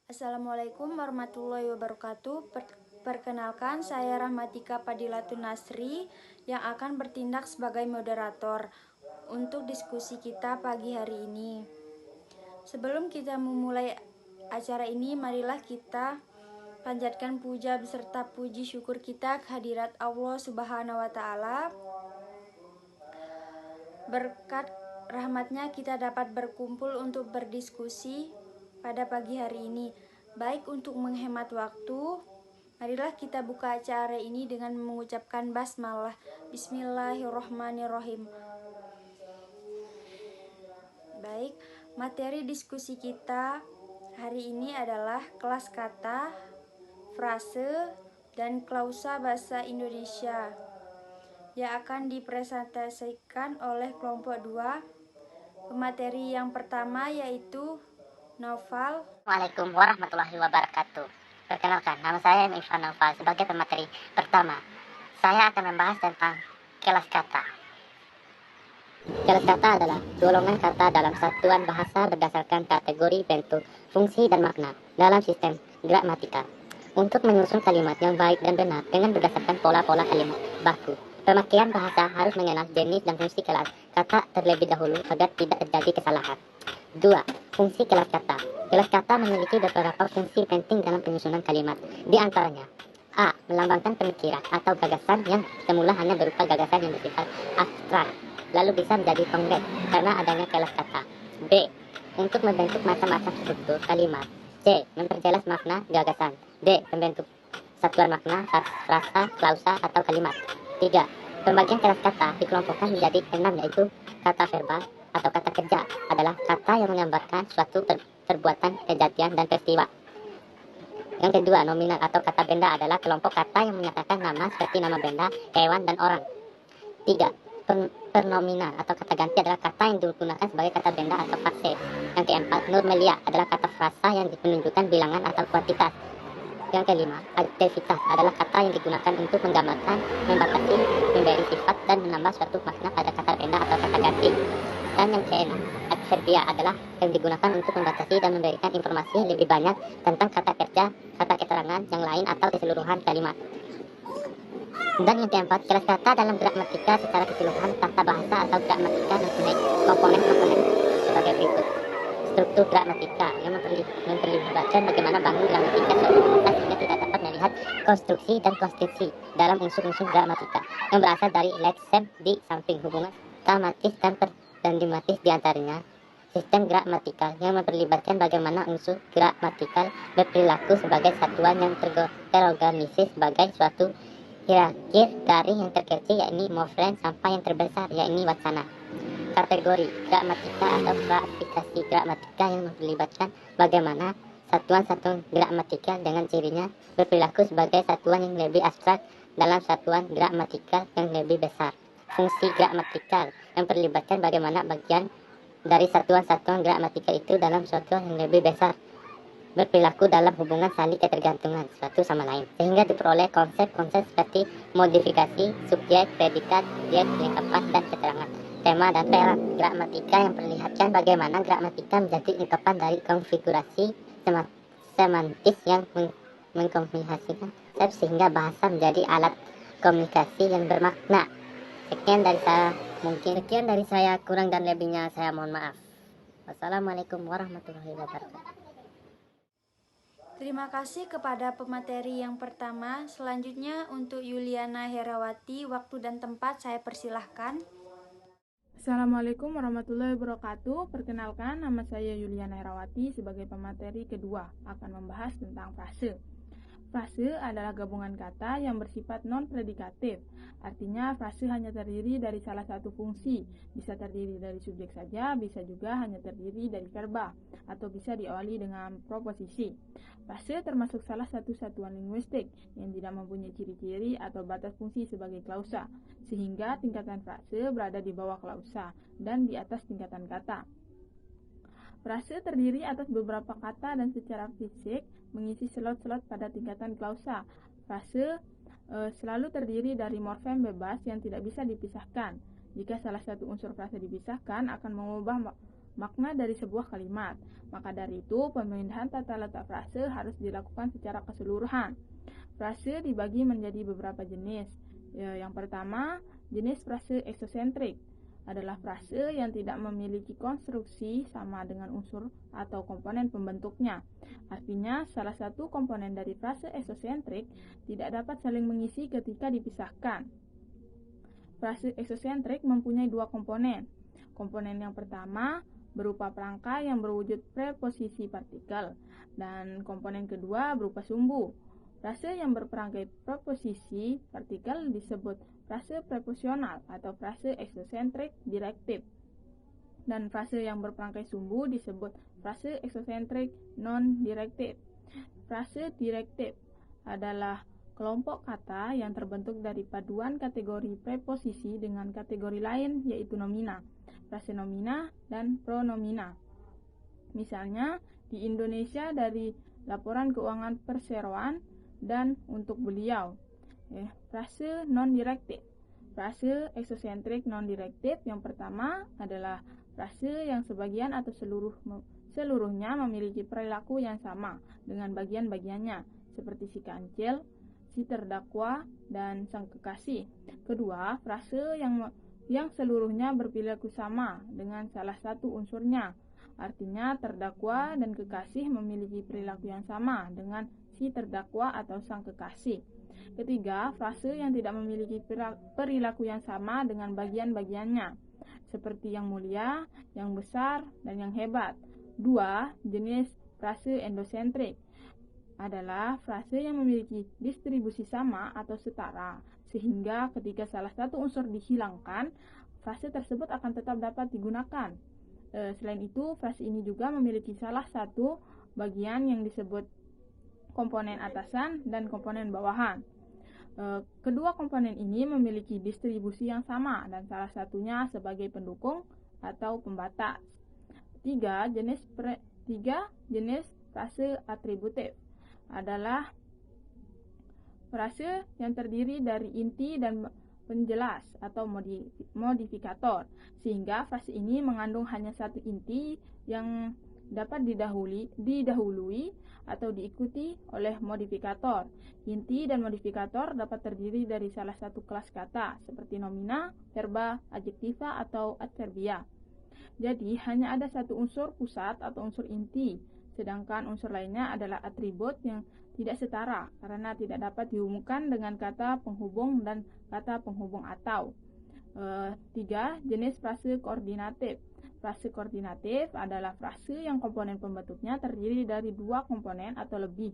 Assalamualaikum warahmatullahi wabarakatuh. Perkenalkan, saya Rahmatika Padilatun Nasri yang akan bertindak sebagai moderator untuk diskusi kita pagi hari ini. Sebelum kita memulai acara ini, marilah kita panjatkan puja beserta puji syukur kita kehadirat Allah Subhanahu wa Ta'ala. Berkat rahmatnya kita dapat berkumpul untuk berdiskusi pada pagi hari ini. Baik, untuk menghemat waktu, marilah kita buka acara ini dengan mengucapkan basmalah. Bismillahirrahmanirrahim. Baik, materi diskusi kita hari ini adalah kelas kata, frase, dan klausa bahasa Indonesia yang akan dipresentasikan oleh kelompok 2. Pemateri yang pertama yaitu Naufal. Assalamualaikum warahmatullahi wabarakatuh. Perkenalkan, nama saya Irfan Naufal. Sebagai pemateri pertama, saya akan membahas tentang kelas kata. Kelas kata adalah golongan kata dalam satuan bahasa berdasarkan kategori bentuk, fungsi, dan makna dalam sistem gramatika. Untuk menyusun kalimat yang baik dan benar dengan berdasarkan pola-pola kalimat baku, pemakaian bahasa harus mengenal jenis dan fungsi kelas kata terlebih dahulu agar tidak terjadi kesalahan. 2. Fungsi kelas kata. Kelas kata memiliki beberapa fungsi penting dalam penyusunan kalimat. Di antaranya: A. Melambangkan pemikiran atau gagasan yang semula hanya berupa gagasan yang bersifat abstrak, lalu bisa menjadi konkret karena adanya kelas kata. B. Untuk membentuk macam-macam struktur kalimat. C. Memperjelas makna gagasan. D. Membentuk satuan makna, frasa, klausa, atau kalimat. 3. Pembagian kelas kata dikelompokkan menjadi 6, yaitu kata verbal atau kata kerja adalah kata yang menggambarkan suatu perbuatan, kejadian, dan peristiwa. Yang kedua, nominal atau kata benda adalah kelompok kata yang menyatakan nama seperti nama benda, hewan, dan orang. 3. Pernominal atau kata ganti adalah kata yang digunakan sebagai kata benda atau frase. Yang keempat, nominalia adalah kata frasa yang menunjukkan bilangan atau kuantitas. Yang kelima, adjektivitas adalah kata yang digunakan untuk menggambarkan, membatasi, memberi sifat, dan menambah suatu makna pada kata benda atau kata ganti. Dan yang keenam, adverbia adalah yang digunakan untuk membatasi dan memberikan informasi lebih banyak tentang kata kerja, kata keterangan yang lain, atau keseluruhan kalimat. Dan yang keempat, kelas kata dalam gramatika secara keseluruhan tata bahasa atau gramatika mempunyai komponen-komponen sebagai berikut. Struktur gramatika yang memperlihatkan bagaimana bangun gramatika suatu kata sehingga tidak dapat melihat konstruksi dan konstruksi dalam unsur-unsur gramatika yang berasal dari lexem di samping hubungan tematis dan dimatis di antaranya. Sistem gramatikal yang memperlibatkan bagaimana unsur gramatikal berperilaku sebagai satuan yang terorganisasi sebagai suatu hierarki dari yang terkecil yakni morfem sampai yang terbesar yakni wacana. Kategori gramatika atau klasifikasi gramatika yang memperlibatkan bagaimana satuan-satuan gramatikal dengan cirinya berperilaku sebagai satuan yang lebih abstrak dalam satuan gramatikal yang lebih besar. Fungsi gramatikal yang memperlibatkan bagaimana bagian dari satuan-satuan gramatikal itu dalam satuan yang lebih besar berperilaku dalam hubungan saling ketergantungan satu sama lain, sehingga diperoleh konsep-konsep seperti modifikasi, subjek, predikat, subjek, lengkapan, dan keterangan. Tema dan peran gramatika yang memperlihatkan bagaimana gramatika menjadi lengkapan dari konfigurasi semantis yang mengkomunikasikan konsep sehingga bahasa menjadi alat komunikasi yang bermakna. Sekian dari saya, kurang dan lebihnya saya mohon maaf. Wassalamualaikum warahmatullahi wabarakatuh. Terima kasih kepada pemateri yang pertama. Selanjutnya untuk Yuliana Herawati, waktu dan tempat saya persilahkan. Assalamualaikum warahmatullahi wabarakatuh. Perkenalkan, nama saya Yuliana Herawati sebagai pemateri kedua akan membahas tentang frase. Frase adalah gabungan kata yang bersifat non-predikatif. Artinya, frase hanya terdiri dari salah satu fungsi. Bisa terdiri dari subjek saja, bisa juga hanya terdiri dari verba, atau bisa diawali dengan proposisi. Frase termasuk salah satu satuan linguistik yang tidak mempunyai ciri-ciri atau batas fungsi sebagai klausa, sehingga tingkatan frase berada di bawah klausa dan di atas tingkatan kata. Frase terdiri atas beberapa kata dan secara fisik mengisi slot-slot pada tingkatan klausa. Frase selalu terdiri dari morfem bebas yang tidak bisa dipisahkan. Jika salah satu unsur frase dipisahkan, akan makna dari sebuah kalimat. Maka dari itu, pemindahan tata letak frase harus dilakukan secara keseluruhan. Frase dibagi menjadi beberapa jenis. Yang pertama, jenis frase eksosentrik adalah frase yang tidak memiliki konstruksi sama dengan unsur atau komponen pembentuknya. Artinya, salah satu komponen dari frase eksosentrik tidak dapat saling mengisi ketika dipisahkan. Frase eksosentrik mempunyai dua komponen. Komponen yang pertama berupa perangkai yang berwujud preposisi partikel, dan komponen kedua berupa sumbu. Frase yang berperangkai preposisi partikel disebut frase preposisional atau frase eksosentrik direktif, dan frase yang berperangkai sumbu disebut frase eksosentrik non-direktif. Frase direktif adalah kelompok kata yang terbentuk dari paduan kategori preposisi dengan kategori lain, yaitu nomina, frase nomina, dan pronomina. Misalnya, di Indonesia dari laporan keuangan perseroan dan untuk beliau. Frase non-direktif. Frase eksosentrik non-direktif yang pertama adalah frase yang sebagian atau seluruhnya memiliki perilaku yang sama dengan bagian-bagiannya, seperti si kancil, si terdakwa, dan sang kekasih. Kedua, frase yang seluruhnya berperilaku sama dengan salah satu unsurnya. Artinya, terdakwa dan kekasih memiliki perilaku yang sama dengan si terdakwa atau sang kekasih. Ketiga, frase yang tidak memiliki perilaku yang sama dengan bagian-bagiannya, seperti yang mulia, yang besar, dan yang hebat. Dua, jenis frase endosentrik adalah frase yang memiliki distribusi sama atau setara, sehingga ketika salah satu unsur dihilangkan, frase tersebut akan tetap dapat digunakan. Selain itu, frase ini juga memiliki salah satu bagian yang disebut komponen atasan dan komponen bawahan. Kedua komponen ini memiliki distribusi yang sama dan salah satunya sebagai pendukung atau pembatas. Tiga jenis frase atributif adalah frase yang terdiri dari inti dan penjelas atau modifikator, sehingga frase ini mengandung hanya satu inti yang dapat didahului atau diikuti oleh modifikator. Inti dan modifikator dapat terdiri dari salah satu kelas kata, seperti nomina, verba, adjektiva, atau adverbia. Jadi, hanya ada satu unsur pusat atau unsur inti, sedangkan unsur lainnya adalah atribut yang tidak setara karena tidak dapat dihubungkan dengan kata penghubung dan kata penghubung atau. Tiga, jenis frase koordinatif. Frase koordinatif adalah frase yang komponen pembentuknya terdiri dari dua komponen atau lebih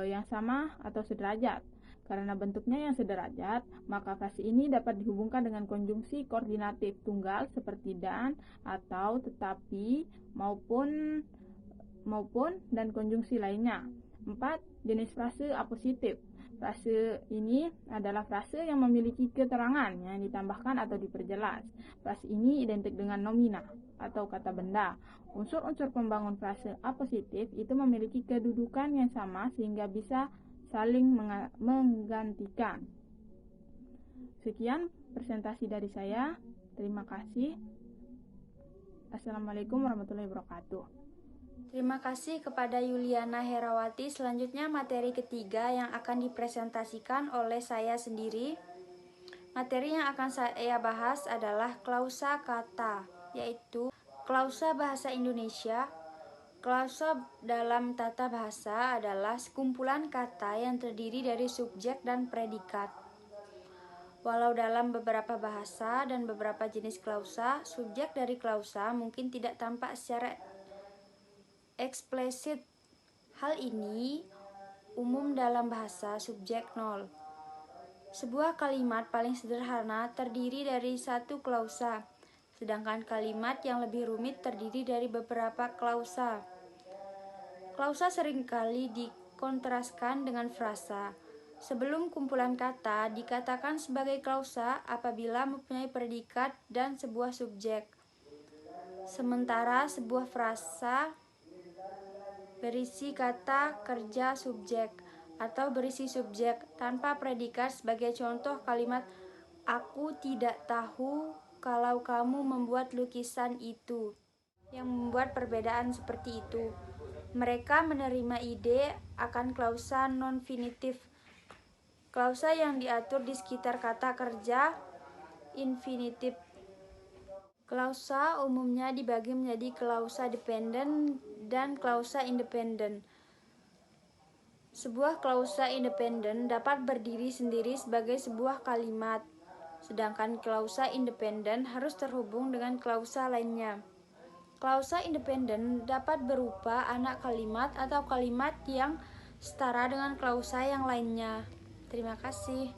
yang sama atau sederajat. Karena bentuknya yang sederajat, maka frase ini dapat dihubungkan dengan konjungsi koordinatif tunggal seperti dan, atau, tetapi, maupun dan konjungsi lainnya. 4. Jenis frase apositif. Frase ini adalah frase yang memiliki keterangan yang ditambahkan atau diperjelas. Frase ini identik dengan nomina atau kata benda. Unsur-unsur pembangun frase apositif itu memiliki kedudukan yang sama sehingga bisa saling menggantikan. Sekian presentasi dari saya. Terima kasih. Assalamualaikum warahmatullahi wabarakatuh. Terima kasih kepada Yuliana Herawati. Selanjutnya materi ketiga yang akan dipresentasikan oleh saya sendiri. Materi yang akan saya bahas adalah klausa kata, yaitu klausa bahasa Indonesia. Klausa dalam tata bahasa adalah sekumpulan kata yang terdiri dari subjek dan predikat. Walau dalam beberapa bahasa dan beberapa jenis klausa, subjek dari klausa mungkin tidak tampak secara eksplisit. Hal ini umum dalam bahasa subjek nol. Sebuah kalimat paling sederhana terdiri dari satu klausa, sedangkan kalimat yang lebih rumit terdiri dari beberapa klausa. Klausa seringkali dikontraskan dengan frasa. Sebelum kumpulan kata dikatakan sebagai klausa apabila mempunyai predikat dan sebuah subjek. Sementara sebuah frasa berisi kata kerja subjek atau berisi subjek tanpa predikat. Sebagai contoh kalimat aku tidak tahu kalau kamu membuat lukisan itu. yang membuat perbedaan seperti itu. Mereka menerima ide akan klausa non-finitif, klausa yang diatur di sekitar kata kerja infinitif. Klausa umumnya dibagi menjadi klausa dependen dan klausa independen. Sebuah klausa independen dapat berdiri sendiri sebagai sebuah kalimat, sedangkan klausa independen harus terhubung dengan klausa lainnya. Klausa independen dapat berupa anak kalimat atau kalimat yang setara dengan klausa yang lainnya. Terima kasih.